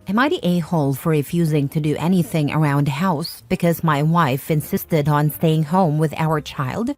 Am I the a-hole for refusing to do anything around the house because my wife insisted on staying home with our child?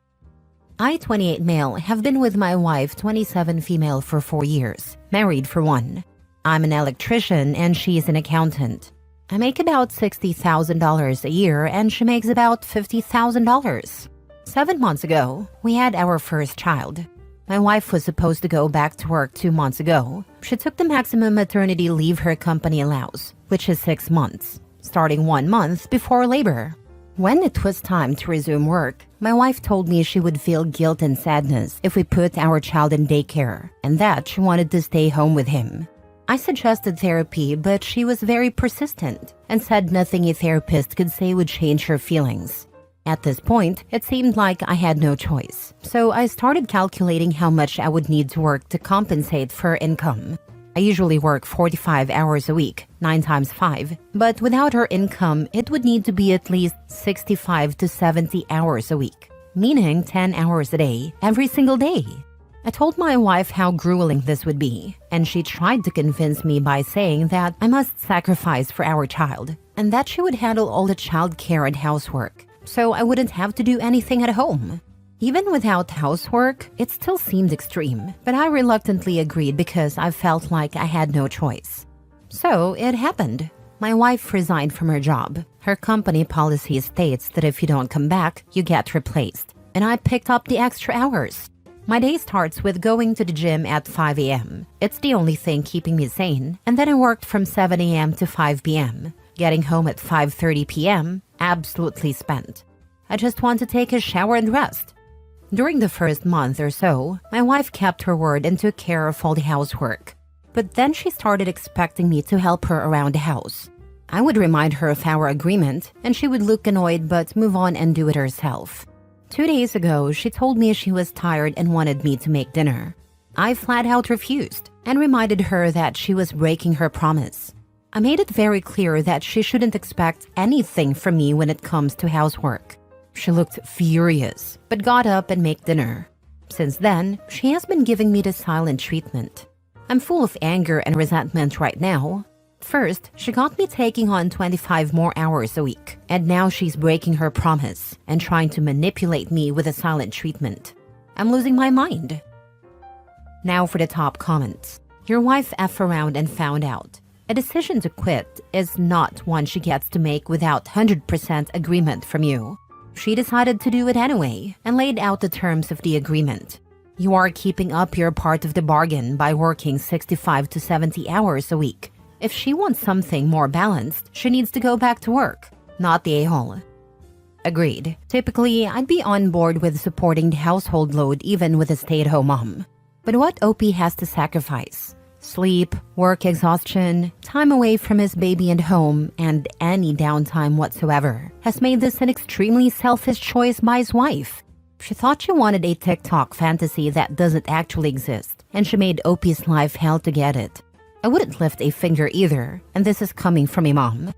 I, 28 male, have been with my wife, 27 female, for 4 years, married for 1. I'm an electrician and she's an accountant. I make about $60,000 a year and she makes about $50,000. 7 months ago, we had our first child. My wife was supposed to go back to work 2 months ago. She took the maximum maternity leave her company allows, which is 6 months, starting 1 month before labor. When it was time to resume work, my wife told me she would feel guilt and sadness if we put our child in daycare, and that she wanted to stay home with him. I suggested therapy, but she was very persistent and said nothing a therapist could say would change her feelings. At this point, it seemed like I had no choice, so I started calculating how much I would need to work to compensate for income. I usually work 45 hours a week, 9 times 5, but without her income, it would need to be at least 65 to 70 hours a week, meaning 10 hours a day, every single day. I told my wife how grueling this would be, and she tried to convince me by saying that I must sacrifice for our child, and that she would handle all the child care and housework, so I wouldn't have to do anything at home. Even without housework, it still seemed extreme, but I reluctantly agreed because I felt like I had no choice. So it happened. My wife resigned from her job. Her company policy states that if you don't come back, you get replaced, and I picked up the extra hours. My day starts with going to the gym at 5 a.m. It's the only thing keeping me sane, and then I worked from 7 a.m. to 5 p.m. Getting home at 5:30 p.m., absolutely spent. I just want to take a shower and rest. During the first month or so, my wife kept her word and took care of all the housework. But then she started expecting me to help her around the house. I would remind her of our agreement, and she would look annoyed but move on and do it herself. 2 days ago, she told me she was tired and wanted me to make dinner. I flat out refused and reminded her that she was breaking her promise. I made it very clear that she shouldn't expect anything from me when it comes to housework. She looked furious, but got up and made dinner. Since then, she has been giving me the silent treatment. I'm full of anger and resentment right now. First, she got me taking on 25 more hours a week, and now she's breaking her promise and trying to manipulate me with a silent treatment. I'm losing my mind. Now for the top comments. Your wife F around and found out. A decision to quit is not one she gets to make without 100% agreement from you. She decided to do it anyway and laid out the terms of the agreement. You are keeping up your part of the bargain by working 65 to 70 hours a week. If she wants something more balanced, she needs to go back to work, not the a-hole. Agreed. Typically, I'd be on board with supporting the household load even with a stay-at-home mom. But what OP has to sacrifice? Sleep, work exhaustion, time away from his baby and home, and any downtime whatsoever has made this an extremely selfish choice by his wife. She thought she wanted a TikTok fantasy that doesn't actually exist, and she made OP's life hell to get it. I wouldn't lift a finger either, and this is coming from a mom.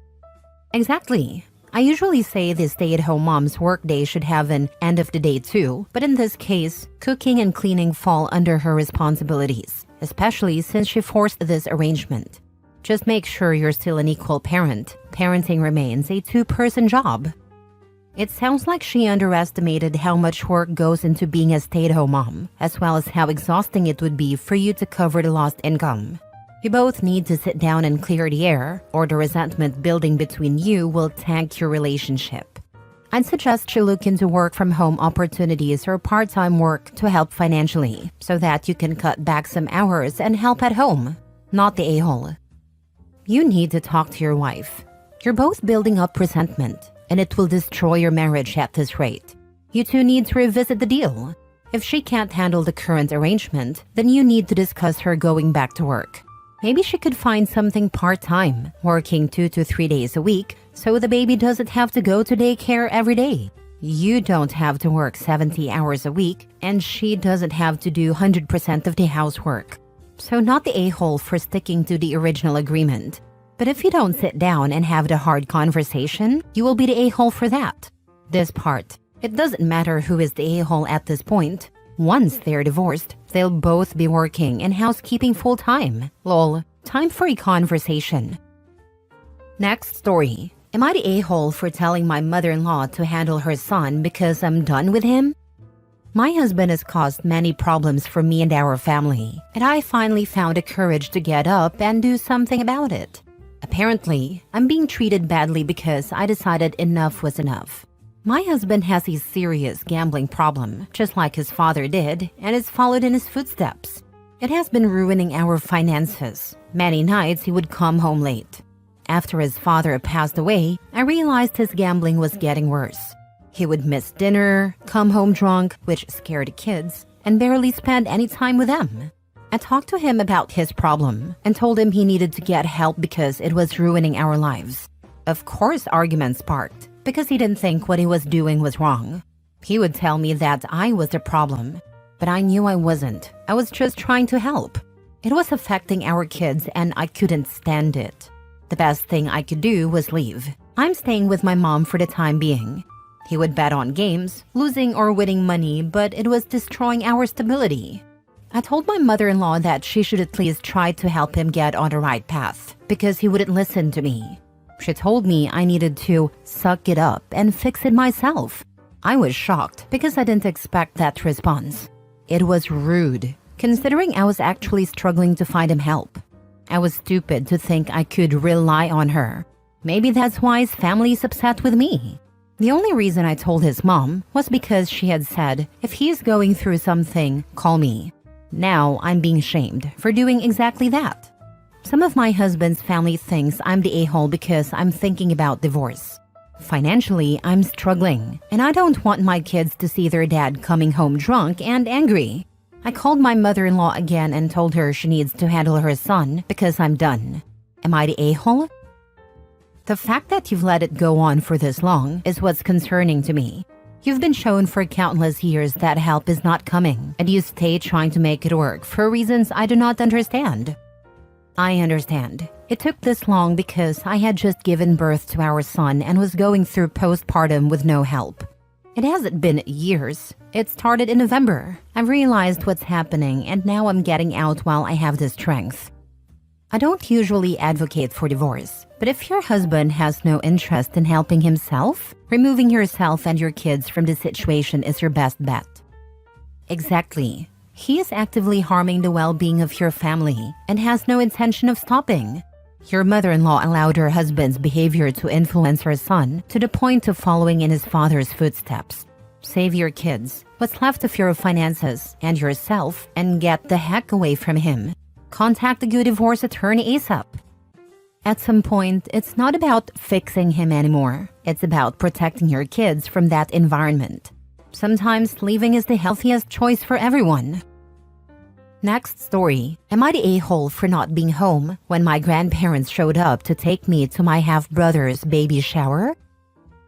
Exactly. I usually say the stay-at-home mom's workday should have an end of the day too, but in this case, cooking and cleaning fall under her responsibilities, especially since she forced this arrangement. Just make sure you're still an equal parent. Parenting remains a two-person job. It sounds like she underestimated how much work goes into being a stay-at-home mom, as well as how exhausting it would be for you to cover the lost income. You both need to sit down and clear the air, or the resentment building between you will tank your relationship. I'd suggest you look into work-from-home opportunities or part-time work to help financially, so that you can cut back some hours and help at home, not the a-hole. You need to talk to your wife. You're both building up resentment, and it will destroy your marriage at this rate. You two need to revisit the deal. If she can't handle the current arrangement, then you need to discuss her going back to work. Maybe she could find something part-time, working 2 to 3 days a week, so the baby doesn't have to go to daycare every day. You don't have to work 70 hours a week, and she doesn't have to do 100% of the housework. So not the a-hole for sticking to the original agreement. But if you don't sit down and have the hard conversation, you will be the a-hole for that. This part, it doesn't matter who is the a-hole at this point. Once they're divorced, they'll both be working and housekeeping full-time. Lol. Time for a conversation. Next story. Am I the a-hole for telling my mother-in-law to handle her son because I'm done with him? My husband has caused many problems for me and our family, and I finally found the courage to get up and do something about it. Apparently, I'm being treated badly because I decided enough was enough. My husband has a serious gambling problem, just like his father did, and has followed in his footsteps. It has been ruining our finances. Many nights he would come home late. After his father passed away, I realized his gambling was getting worse. He would miss dinner, come home drunk, which scared the kids, and barely spend any time with them. I talked to him about his problem and told him he needed to get help because it was ruining our lives. Of course, arguments sparked because he didn't think what he was doing was wrong. He would tell me that I was the problem, but I knew I wasn't. I was just trying to help. It was affecting our kids and I couldn't stand it. The best thing I could do was leave. I'm staying with my mom for the time being. He would bet on games, losing or winning money, but it was destroying our stability. I told my mother-in-law that she should at least try to help him get on the right path because he wouldn't listen to me. She told me I needed to suck it up and fix it myself. I was shocked because I didn't expect that response. It was rude, considering I was actually struggling to find him help. I was stupid to think I could rely on her. Maybe that's why his family is upset with me. The only reason I told his mom was because she had said, if he's going through something, call me. Now I'm being shamed for doing exactly that. Some of my husband's family thinks I'm the a-hole because I'm thinking about divorce. Financially, I'm struggling, and I don't want my kids to see their dad coming home drunk and angry. I called my mother-in-law again and told her she needs to handle her son because I'm done. Am I the a-hole? The fact that you've let it go on for this long is what's concerning to me. You've been shown for countless years that help is not coming, and you stay trying to make it work for reasons I do not understand. I understand. It took this long because I had just given birth to our son and was going through postpartum with no help. It hasn't been years. It started in November. I've realized what's happening, and now I'm getting out while I have the strength. I don't usually advocate for divorce, but if your husband has no interest in helping himself, removing yourself and your kids from the situation is your best bet. Exactly. He is actively harming the well-being of your family and has no intention of stopping. Your mother-in-law allowed her husband's behavior to influence her son to the point of following in his father's footsteps. Save your kids, what's left of your finances, and yourself, and get the heck away from him. Contact a good divorce attorney ASAP. At some point, it's not about fixing him anymore. It's about protecting your kids from that environment. Sometimes leaving is the healthiest choice for everyone. Next story. Am I the a-hole for not being home when my grandparents showed up to take me to my half-brother's baby shower?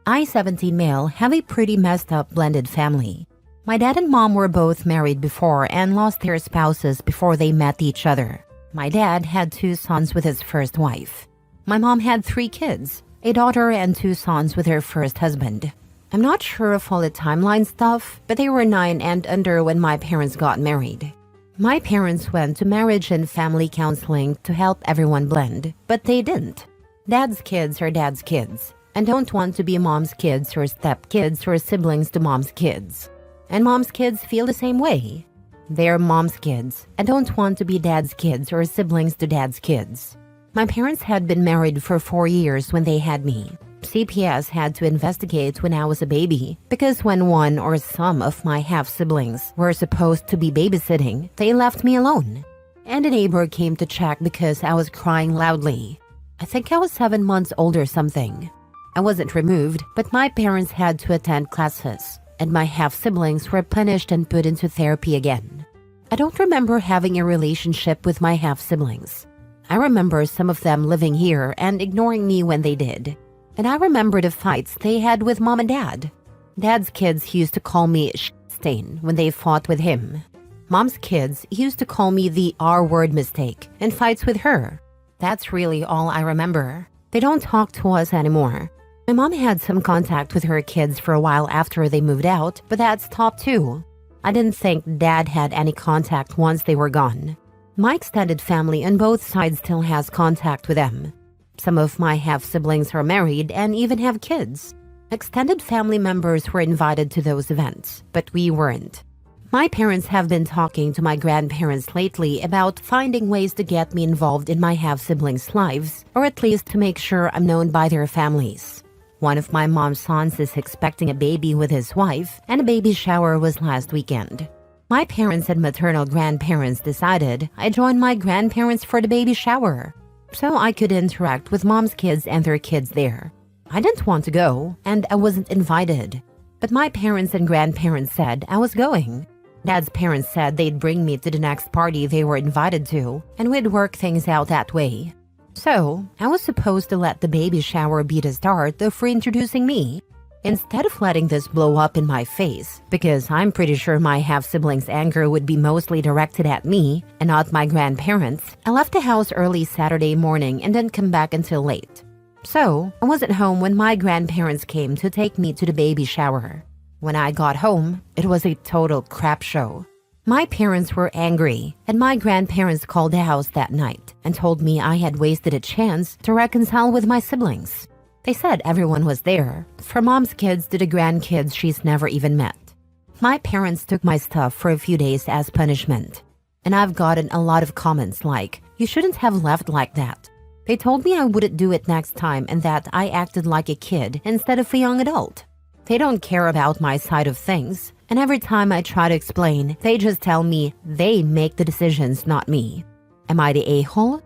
I, 17 male, have a pretty messed up blended family. My dad and mom were both married before and lost their spouses before they met each other. My dad had 2 sons with his first wife. My mom had 3 kids, a daughter and 2 sons with her first husband. I'm not sure of all the timeline stuff, but they were 9 and under when my parents got married. My parents went to marriage and family counseling to help everyone blend, but they didn't. Dad's kids are dad's kids, and don't want to be mom's kids or stepkids or siblings to mom's kids. And mom's kids feel the same way. They're mom's kids and don't want to be dad's kids or siblings to dad's kids. My parents had been married for 4 years when they had me. CPS had to investigate when I was a baby because when one or some of my half-siblings were supposed to be babysitting, they left me alone. And a neighbor came to check because I was crying loudly. I think I was 7 months old or something. I wasn't removed, but my parents had to attend classes, and my half-siblings were punished and put into therapy again. I don't remember having a relationship with my half-siblings. I remember some of them living here and ignoring me when they did. And I remember the fights they had with mom and dad. Dad's kids used to call me stain when they fought with him. Mom's kids used to call me the R-word mistake and fights with her. That's really all I remember. They don't talk to us anymore. My mom had some contact with her kids for a while after they moved out, but that stopped too. I didn't think Dad had any contact once they were gone. My extended family on both sides still has contact with them. Some of my half-siblings are married and even have kids. Extended family members were invited to those events, but we weren't. My parents have been talking to my grandparents lately about finding ways to get me involved in my half-siblings' lives, or at least to make sure I'm known by their families. One of my mom's sons is expecting a baby with his wife, and a baby shower was last weekend. My parents and maternal grandparents decided I'd join my grandparents for the baby shower, so I could interact with mom's kids and their kids there. I didn't want to go, and I wasn't invited. But my parents and grandparents said I was going. Dad's parents said they'd bring me to the next party they were invited to, and we'd work things out that way. So, I was supposed to let the baby shower be the start of reintroducing me. Instead of letting this blow up in my face, because I'm pretty sure my half-siblings' anger would be mostly directed at me and not my grandparents, I left the house early Saturday morning and didn't come back until late. So, I wasn't home when my grandparents came to take me to the baby shower. When I got home, it was a total crap show. My parents were angry, and my grandparents called the house that night and told me I had wasted a chance to reconcile with my siblings. They said everyone was there, from mom's kids to the grandkids she's never even met. My parents took my stuff for a few days as punishment, and I've gotten a lot of comments like, "You shouldn't have left like that." They told me I wouldn't do it next time and that I acted like a kid instead of a young adult. They don't care about my side of things, and every time I try to explain, they just tell me they make the decisions, not me. Am I the a-hole?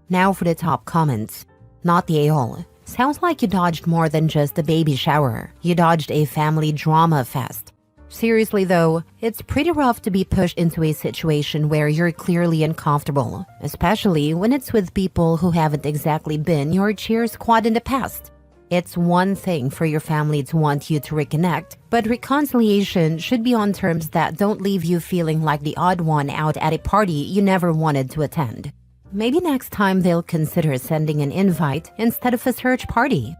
Now for the top comments. Not the a-hole. Sounds like you dodged more than just a baby shower. You dodged a family drama fest. Seriously though, it's pretty rough to be pushed into a situation where you're clearly uncomfortable, especially when it's with people who haven't exactly been your cheer squad in the past. It's one thing for your family to want you to reconnect, but reconciliation should be on terms that don't leave you feeling like the odd one out at a party you never wanted to attend. Maybe next time they'll consider sending an invite instead of a search party.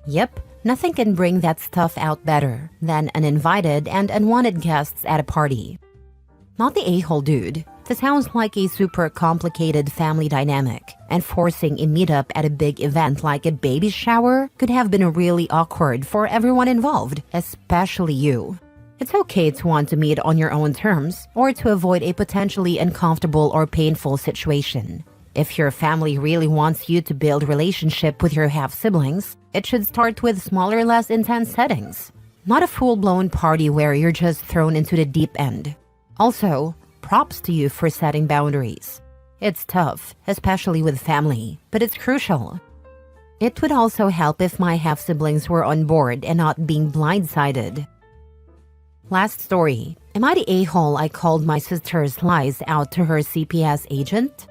Yep, nothing can bring that stuff out better than uninvited and unwanted guests at a party. Not the a-hole dude. This sounds like a super complicated family dynamic, and forcing a meetup at a big event like a baby shower could have been really awkward for everyone involved, especially you. It's okay to want to meet on your own terms or to avoid a potentially uncomfortable or painful situation. If your family really wants you to build relationship with your half-siblings, it should start with smaller, less intense settings, not a full-blown party where you're just thrown into the deep end. Also, props to you for setting boundaries. It's tough, especially with family, but it's crucial. It would also help if my half-siblings were on board and not being blindsided. Last story. Am I the a-hole I called my sister's lies out to her CPS agent?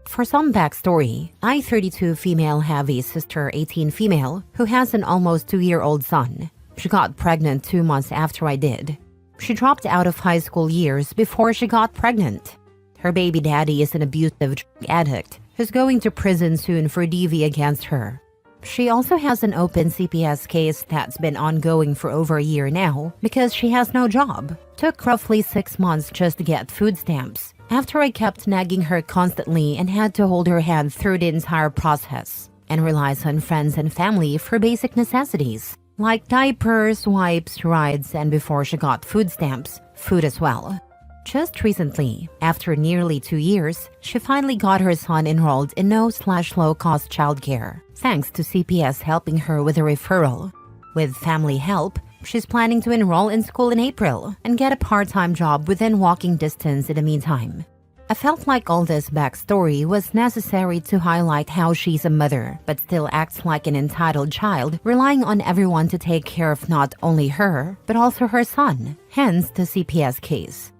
For some backstory, I, 32 female, have a sister, 18 female, who has an almost 2-year-old son. She got pregnant 2 months after I did. She dropped out of high school years before she got pregnant. Her baby daddy is an abusive drug addict who's going to prison soon for DV against her. She also has an open CPS case that's been ongoing for over a year now because she has no job. Took roughly 6 months just to get food stamps, after I kept nagging her constantly and had to hold her hand through the entire process, and relies on friends and family for basic necessities, like diapers, wipes, rides, and before she got food stamps, food as well. Just recently, after nearly 2 years, she finally got her son enrolled in no/low-cost childcare, thanks to CPS helping her with a referral. With family help, she's planning to enroll in school in April and get a part-time job within walking distance in the meantime. I felt like all this backstory was necessary to highlight how she's a mother, but still acts like an entitled child, relying on everyone to take care of not only her, but also her son, hence the CPS case.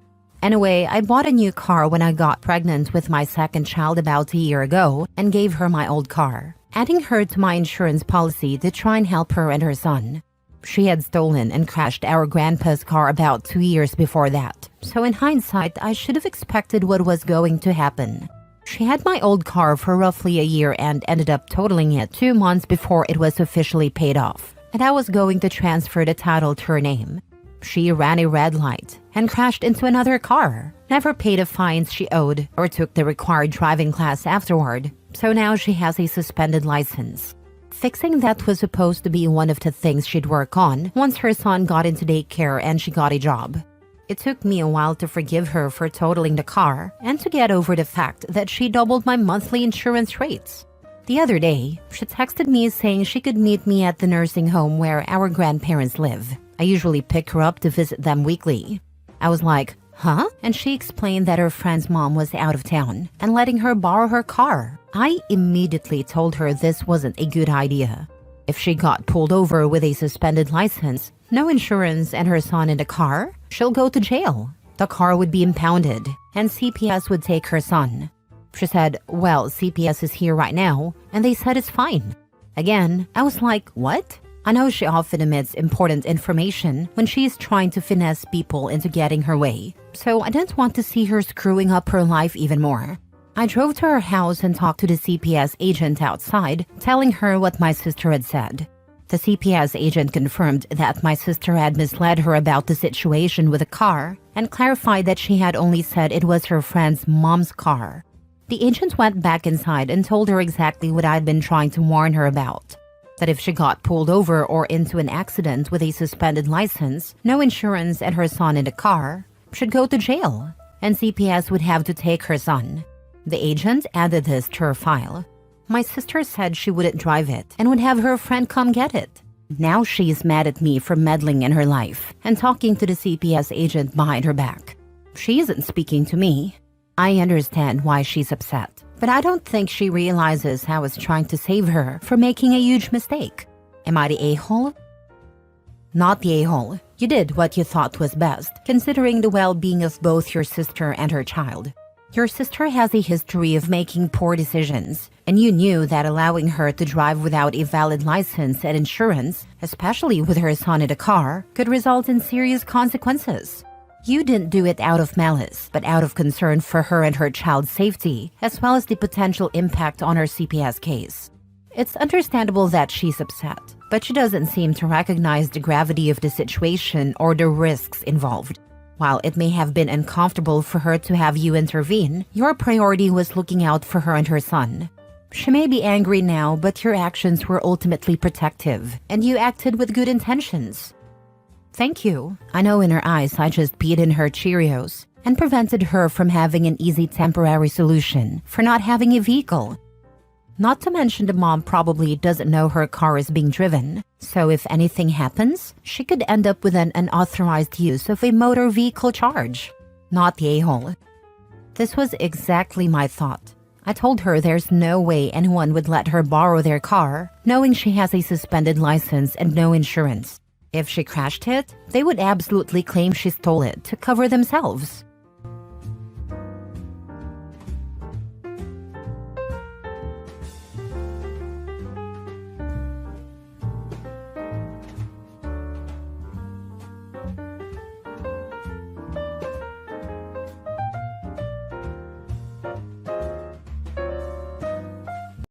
Anyway, I bought a new car when I got pregnant with my second child about a year ago and gave her my old car, adding her to my insurance policy to try and help her and her son. She had stolen and crashed our grandpa's car about 2 years before that, so in hindsight, I should have expected what was going to happen. She had my old car for roughly a year and ended up totaling it 2 months before it was officially paid off, and I was going to transfer the title to her name. She ran a red light and crashed into another car, never paid the fines she owed or took the required driving class afterward, So now she has a suspended license. Fixing that was supposed to be one of the things she'd work on once her son got into daycare and she got a job. It took me a while to forgive her for totaling the car and to get over the fact that she doubled my monthly insurance rates. The other day, she texted me saying she could meet me at the nursing home where our grandparents live. I usually pick her up to visit them weekly. I was like, huh? And she explained that her friend's mom was out of town and letting her borrow her car. I immediately told her this wasn't a good idea. If she got pulled over with a suspended license, no insurance, and her son in the car, she'll go to jail. The car would be impounded, and CPS would take her son. She said, well, CPS is here right now, and they said it's fine. Again, I was like, what? I know she often omits important information when she is trying to finesse people into getting her way, so I didn't want to see her screwing up her life even more. I drove to her house and talked to the CPS agent outside, telling her what my sister had said. The CPS agent confirmed that my sister had misled her about the situation with the car and clarified that she had only said it was her friend's mom's car. The agent went back inside and told her exactly what I'd been trying to warn her about. That if she got pulled over or into an accident with a suspended license, no insurance, and her son in the car, she'd go to jail, and CPS would have to take her son. The agent added this to her file. My sister said she wouldn't drive it and would have her friend come get it. Now she's mad at me for meddling in her life and talking to the CPS agent behind her back. She isn't speaking to me. I understand why she's upset, but I don't think she realizes how I was trying to save her from making a huge mistake. Am I the a-hole? Not the a-hole. You did what you thought was best, considering the well-being of both your sister and her child. Your sister has a history of making poor decisions, and you knew that allowing her to drive without a valid license and insurance, especially with her son in the car, could result in serious consequences. You didn't do it out of malice, but out of concern for her and her child's safety, as well as the potential impact on her CPS case. It's understandable that she's upset, but she doesn't seem to recognize the gravity of the situation or the risks involved. While it may have been uncomfortable for her to have you intervene, your priority was looking out for her and her son. She may be angry now, but your actions were ultimately protective, and you acted with good intentions. Thank you. I know in her eyes I just peed in her Cheerios and prevented her from having an easy temporary solution for not having a vehicle. Not to mention the mom probably doesn't know her car is being driven, so if anything happens, she could end up with an unauthorized use of a motor vehicle charge. Not the a-hole. This was exactly my thought. I told her there's no way anyone would let her borrow their car, knowing she has a suspended license and no insurance. If she crashed it, they would absolutely claim she stole it to cover themselves.